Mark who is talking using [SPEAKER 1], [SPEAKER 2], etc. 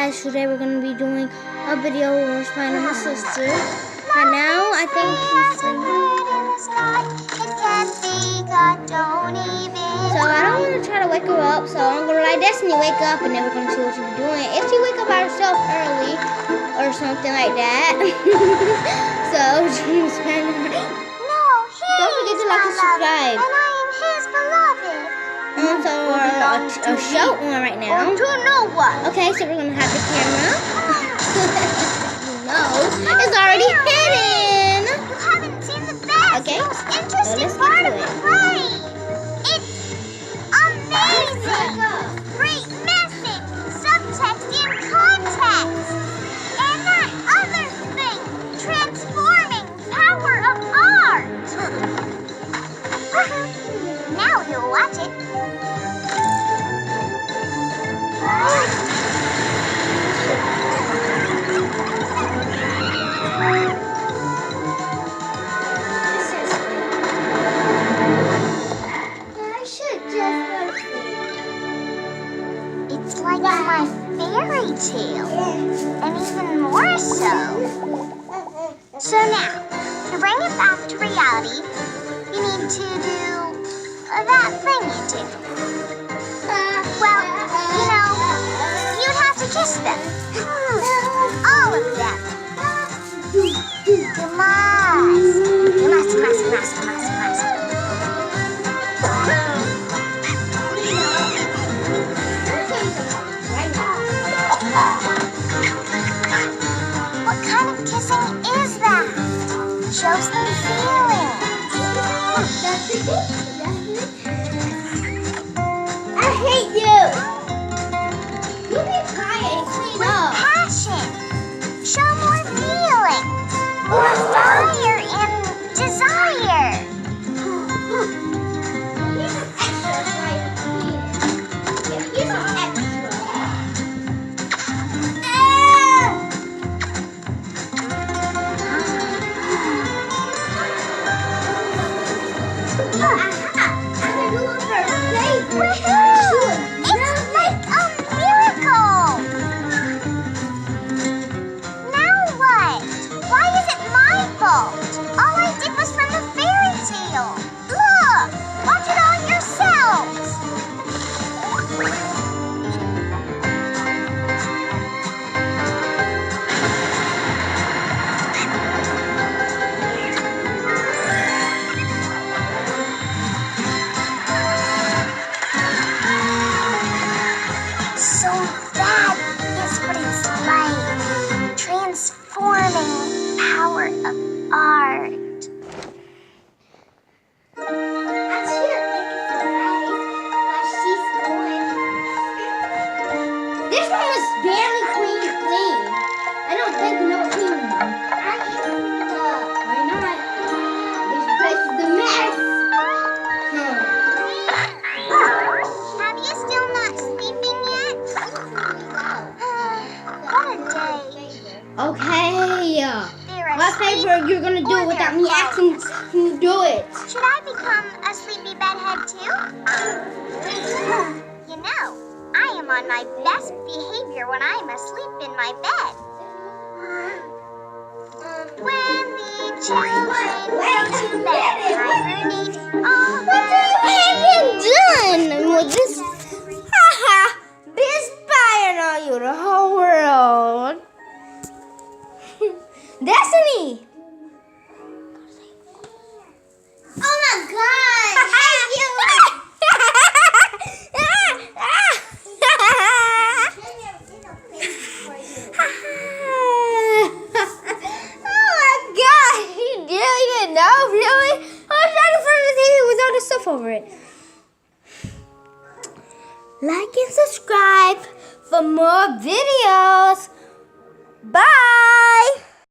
[SPEAKER 1] guys, today we're going to be doing a video where we're finding my sister. Right now, I think she's so I don't want to try to wake her up, so I'm going to let Destiny wake up and then we're going to see what she's doing. If she wake up by herself early or something like that. So she's spending her. Don't forget to like and subscribe.
[SPEAKER 2] And I am his beloved.
[SPEAKER 1] So we're a short one right now.
[SPEAKER 2] To know what?
[SPEAKER 1] Okay, so we're gonna have the camera. No, it's already hidden.
[SPEAKER 2] You haven't seen the best,
[SPEAKER 1] Okay,
[SPEAKER 2] most
[SPEAKER 1] so
[SPEAKER 2] interesting
[SPEAKER 1] let's
[SPEAKER 2] part
[SPEAKER 1] get
[SPEAKER 2] of
[SPEAKER 1] to
[SPEAKER 2] the
[SPEAKER 1] it.
[SPEAKER 2] play. It's amazing. Great message, subtext, and context. And that other thing, transforming power of art. Now you'll watch it. It's like my fairy tale, and even more so. So now, to bring it back to reality, you need to do that thing you do. Well, you know, you'd have to kiss them. All of them. You must. What kind of kissing is that? Shows them feelings.
[SPEAKER 1] I hate you. You be quiet and clean up.
[SPEAKER 2] Passion. Show more feelings. More fire and desire.
[SPEAKER 1] Here's some extra right here. Yeah, here's some extra.
[SPEAKER 2] It's like a miracle! Now what? Why is it my fault? All I did was from the fairy tale. Look! Watch it all yourselves! So that is what it's like. Transforming power of art.
[SPEAKER 1] This one was barely clean. I don't think no clean. Why not? This place is a mess.
[SPEAKER 2] Have you still not sleeping yet? What a day.
[SPEAKER 1] Okay.
[SPEAKER 2] They're
[SPEAKER 1] What
[SPEAKER 2] asleep.
[SPEAKER 1] favor you're gonna do without me asking you to do it?
[SPEAKER 2] Should I become a sleepy bedhead too? You know, I am on my best behavior when I'm asleep in my bed. When the children go to bed, hibernate all
[SPEAKER 1] I haven't done with this. Haha, been spying on you the whole world. Destiny. Oh my God! I hate you. Oh my God! You didn't know, really? I was trying to find the TV with all the stuff over it. Like and subscribe for more videos. Bye!